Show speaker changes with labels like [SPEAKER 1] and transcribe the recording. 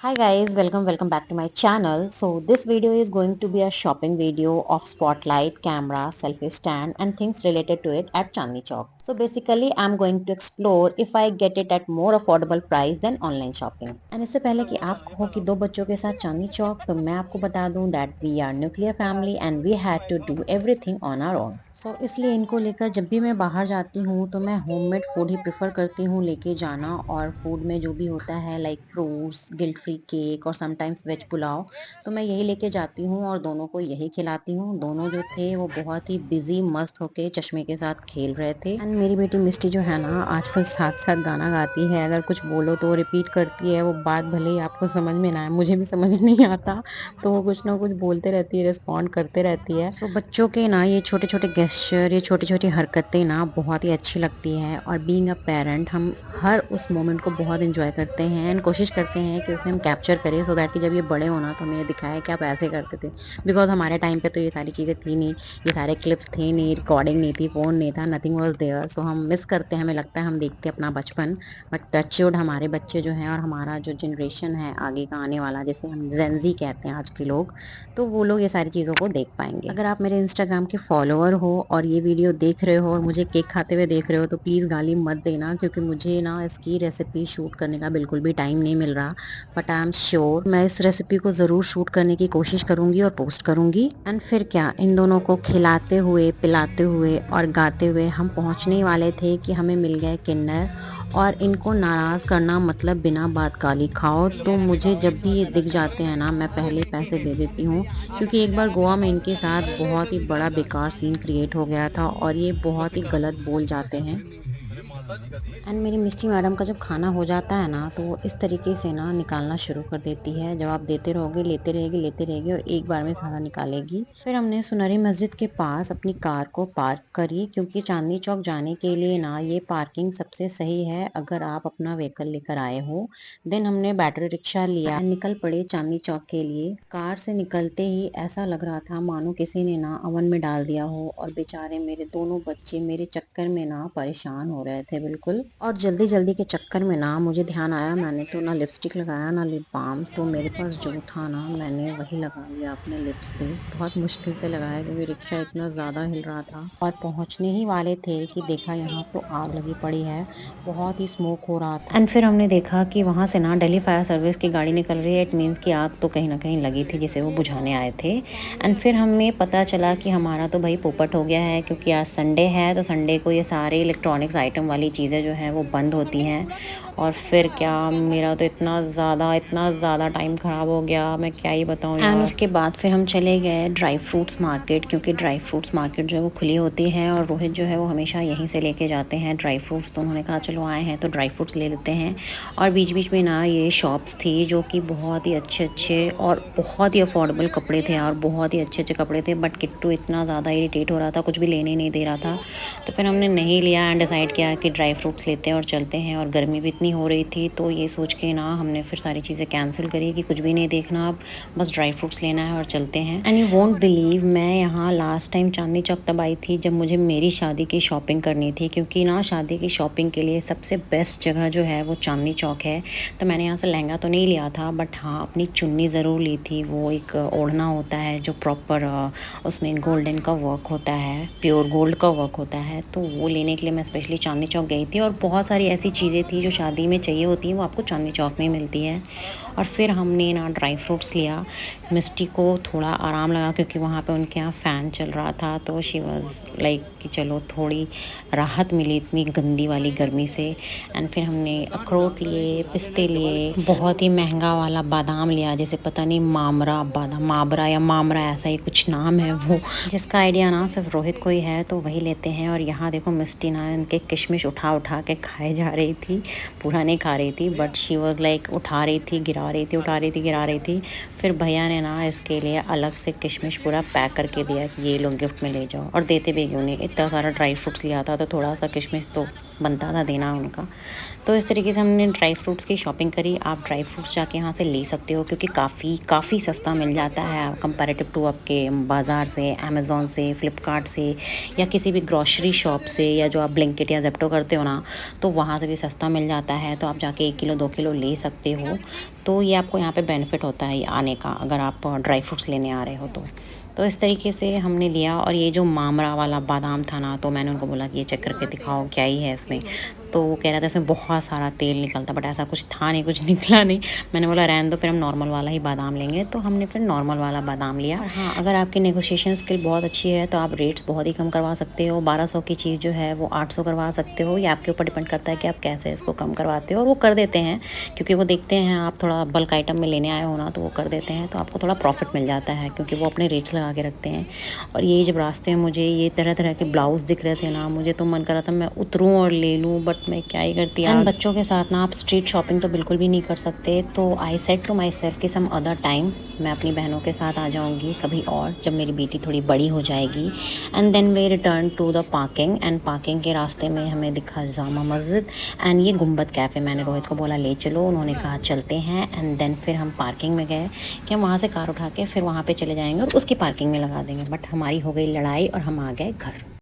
[SPEAKER 1] Hi guys, welcome back to my channel. So this video is going to be a shopping video of spotlight, camera, selfie stand and things related to it at Chandni Chowk. So basically I'm going to explore if I get it at more affordable price than online shopping. And इससे पहले कि आप कहो कि दो बच्चों के साथ चांदनी चौक, तो मैं आपको बता दूं that we are nuclear family and we had to do everything on our own. So इसलिए इनको लेकर जब भी मैं बाहर जाती हूँ तो मैं होममेड फूड ही प्रेफर करती हूँ लेके जाना। और फूड में जो भी होता है like fruits, guilt free cake और समटाइम्स वेज पुलाव, तो मैं यही लेके जाती हूँ और दोनों को यही खिलाती हूँ। दोनों जो थे वो बहुत ही बिजी मस्त होके चश्मे के साथ खेल रहे थे। एंड मेरी बेटी मिस्टी जो है ना आजकल साथ साथ गाना गाती है, अगर कुछ बोलो तो रिपीट करती है। वो बात भले ही आपको समझ में ना आए, मुझे भी समझ नहीं आता, तो वो कुछ ना कुछ बोलते रहती है, रिस्पॉन्ड करते रहती है। तो बच्चों के ना ये छोटे छोटे गेस्चर, ये छोटी छोटी हरकतें ना बहुत ही अच्छी लगती है। और बीइंग अ पेरेंट हम हर उस मोमेंट को बहुत इंजॉय करते हैं एंड कोशिश करते हैं कि उसे हम कैप्चर करें, सो दैट कि जब ये बड़े होना तो हमें ये दिखाए कि आप ऐसे करते थे। बिकॉज हमारे टाइम पे तो ये सारी चीज़ें थी नहीं, ये सारे क्लिप्स थे नहीं, रिकॉर्डिंग नहीं थी, फ़ोन नहीं था, नथिंग वॉज देयर। सो हम मिस करते हैं, हमें लगता है हम देखते अपना बचपन। बट टचवुड हमारे बच्चे जो हैं और हमारा जो जनरेशन है आगे का आने वाला, जिसे हम जेनजी कहते हैं आज के लोग, तो वो लोग ये सारी चीज़ों को देख पाएंगे। अगर आप मेरे इंस्टाग्राम के फॉलोअर हो और ये वीडियो देख रहे हो और मुझे केक खाते हुए देख रहे हो, तो प्लीज़ गाली मत देना, क्योंकि मुझे ना इसकी रेसिपी शूट करने का बिल्कुल भी टाइम नहीं मिल रहा। बट आई एम श्योर मैं इस रेसिपी को ज़रूर शूट करने की कोशिश करूँगी और पोस्ट करूँगी। एंड फिर क्या, इन दोनों को खिलाते हुए, पिलाते हुए और गाते हुए हम पहुँचने ही वाले थे कि हमें मिल गए किन्नर। और इनको नाराज़ करना मतलब बिना बात गाली खाओ। तो मुझे जब भी ये दिख जाते हैं ना, मैं पहले पैसे दे देती हूँ, क्योंकि एक बार गोवा में इनके साथ बहुत ही बड़ा बेकार सीन क्रिएट हो गया था और ये बहुत ही गलत बोल जाते हैं। एंड मेरी मिष्टी मैडम का जब खाना हो जाता है ना, तो वो इस तरीके से ना निकालना शुरू कर देती है। जब आप देते रहोगे, लेते रहेगी और एक बार में सारा निकालेगी। फिर हमने सुनहरी मस्जिद के पास अपनी कार को पार्क करी, क्योंकि चांदनी चौक जाने के लिए ना ये पार्किंग सबसे सही है अगर आप अपना व्हीकल लेकर आए हो। देन हमने बैटरी रिक्शा लिया एंड निकल पड़े चांदनी चौक के लिए। कार से निकलते ही ऐसा लग रहा था मानो किसी ने ना अवन में डाल दिया हो, और बेचारे मेरे दोनों बच्चे मेरे चक्कर में ना परेशान हो रहे थे बिल्कुल। और जल्दी जल्दी के चक्कर में ना मुझे ध्यान आया, मैंने तो ना लिपस्टिक लगाया ना लिप बाम, तो मेरे पास जो था ना मैंने वही लगा लिया अपने लिप्स पे। बहुत मुश्किल से लगाया क्योंकि रिक्शा इतना ज़्यादा हिल रहा था। और पहुंचने ही वाले थे कि देखा यहाँ तो आग लगी पड़ी है, बहुत ही स्मोक हो रहा था। एंड फिर हमने देखा कि वहाँ से ना दिल्ली फायर सर्विस की गाड़ी निकल रही है। इट मीन्स कि आग तो कहीं ना कहीं लगी थी जिसे वो बुझाने आए थे। एंड फिर हमें पता चला कि हमारा तो भाई पोपट हो गया है, क्योंकि आज संडे है, तो संडे को ये सारे इलेक्ट्रॉनिक्स आइटम वाली चीज़ें जो हैं वो बंद होती हैं। और फिर क्या, मेरा तो इतना ज़्यादा टाइम ख़राब हो गया, मैं क्या ही बताऊँ यार। एंड उसके बाद फिर हम चले गए ड्राई फ्रूट्स मार्केट, क्योंकि ड्राई फ्रूट्स मार्केट जो है वो खुली होती है और रोहित जो है वो हमेशा यहीं से लेके जाते हैं ड्राई फ्रूट्स। तो उन्होंने कहा चलो आए हैं तो ड्राई फ्रूट्स ले लेते हैं। और बीच बीच में ना ये शॉप्स थी जो कि बहुत ही अच्छे अच्छे और बहुत ही अफोर्डेबल कपड़े थे और बहुत ही अच्छे अच्छे कपड़े थे। बट किट्टू इतना ज़्यादा इरिटेट हो रहा था, कुछ भी लेने नहीं दे रहा था। तो फिर हमने नहीं लिया एंड डिसाइड किया कि ड्राई फ्रूट्स लेते हैं और चलते हैं। और गर्मी भी इतनी हो रही थी, तो ये सोच के ना हमने फिर सारी चीज़ें कैंसिल करी कि कुछ भी नहीं देखना, अब बस ड्राई फ्रूट्स लेना है और चलते हैं। एंड यू वोंट बिलीव, मैं यहाँ लास्ट टाइम चांदनी चौक तब आई थी जब मुझे मेरी शादी की शॉपिंग करनी थी, क्योंकि ना शादी की शॉपिंग के लिए सबसे बेस्ट जगह जो है वो चांदनी चौक है। तो मैंने यहाँ से लहंगा तो नहीं लिया था, बट हाँ अपनी चुन्नी ज़रूर ली थी। वो एक ओढ़ना होता है जो प्रॉपर उसमें गोल्डन का वर्क होता है, प्योर गोल्ड का वर्क होता है, तो वो लेने के लिए मैं स्पेशली चांदनी चौक गई थी। और बहुत सारी ऐसी चीज़ें थी जो शादी में चाहिए होती हैं, वो आपको चांदनी चौक में मिलती है। और फिर हमने ना ड्राई फ्रूट्स लिया। मिस्टी को थोड़ा आराम लगा क्योंकि वहाँ पे उनके यहाँ फ़ैन चल रहा था, तो शी वाज लाइक कि चलो थोड़ी राहत मिली इतनी गंदी वाली गर्मी से। एंड फिर हमने अखरोट लिए, पिस्ते लिए, बहुत ही महंगा वाला बादाम लिया, जैसे पता नहीं मामरा बादाम, माबरा या मामरा ऐसा ही कुछ नाम है वो, जिसका आइडिया ना सिर्फ रोहित को ही है, तो वही लेते हैं। और यहाँ देखो मिस्टी ना उनके किशमिश उठा उठा के खाए जा रही थी, पूरा नहीं खा रही थी, बट शी वॉज लाइक उठा रही थी, गिरा रही थी, उठा रही थी, गिरा रही थी। फिर भैया ने ना इसके लिए अलग से किशमिश पूरा पैक करके दिया कि ये लोग गिफ्ट में ले जाओ। और देते भी क्यों नहीं, इतना सारा ड्राई फ्रूट्स लिया था तो थोड़ा सा किशमिश तो बनता था देना उनका। तो इस तरीके से हमने ड्राई फ्रूट्स की शॉपिंग करी। आप ड्राई फ्रूट्स जाके यहाँ से ले सकते हो, क्योंकि काफ़ी सस्ता मिल जाता है कंपैरेटिव टू आपके बाज़ार से, अमेज़ॉन से, फ़्लिपकार्ट से, या किसी भी ग्रॉसरी शॉप से, या जो आप ब्लिंकिट या ज़ेप्टो करते हो ना, तो वहाँ से भी सस्ता मिल जाता मिलता है तो आप जाके 1 किलो 2 किलो ले सकते हो। तो ये आपको यहाँ पे बेनिफिट होता है आने का, अगर आप ड्राई फ्रूट्स लेने आ रहे हो तो इस तरीके से हमने लिया। और ये जो मामरा वाला बादाम था ना, तो मैंने उनको बोला कि ये चेक करके दिखाओ क्या ही है इसमें। तो वो कह रहा था इसमें बहुत सारा तेल निकलता, बट ऐसा कुछ था नहीं, कुछ निकला नहीं। मैंने बोला रहने दो, फिर हम नॉर्मल वाला ही बादाम लेंगे। तो हमने फिर नॉर्मल वाला बादाम लिया। और हाँ, अगर आपकी नेगोशिएशन स्किल बहुत अच्छी है तो आप रेट्स बहुत ही कम करवा सकते हो। 1200 की चीज़ जो है वो 800 करवा सकते हो। ये आपके ऊपर डिपेंड करता है कि आप कैसे इसको कम करवाते हो। और वो कर देते हैं, क्योंकि वो देखते हैं आप थोड़ा बल्क आइटम में लेने आए हो ना, तो वो कर देते हैं। तो आपको थोड़ा प्रॉफिट मिल जाता है, क्योंकि वो अपने रेट्स लगा के रखते हैं। और ये जब रास्ते में मुझे ये तरह तरह के ब्लाउज़ दिख रहे थे ना, मुझे तो मन कर रहा था मैं उतरूँ और ले लूँ, बट मैं क्या ही करती। एंड बच्चों के साथ ना आप स्ट्रीट शॉपिंग तो बिल्कुल भी नहीं कर सकते। तो I said to my self कि सम अदर टाइम मैं अपनी बहनों के साथ आ जाऊँगी कभी और, जब मेरी बेटी थोड़ी बड़ी हो जाएगी। And then way return to the parking. And parking के रास्ते में हमें दिखा जामा मस्जिद एंड ये गुंबद कैफ़े। मैंने रोहित को बोला ले चलो, उन्होंने कहा चलते हैं। एंड देन फिर हम पार्किंग में गए कि हम वहाँ से कार उठा के फिर वहाँ पे चले जाएंगे और उसकी पार्किंग में लगा देंगे। बट हमारी हो गई लड़ाई और हम आ गए घर।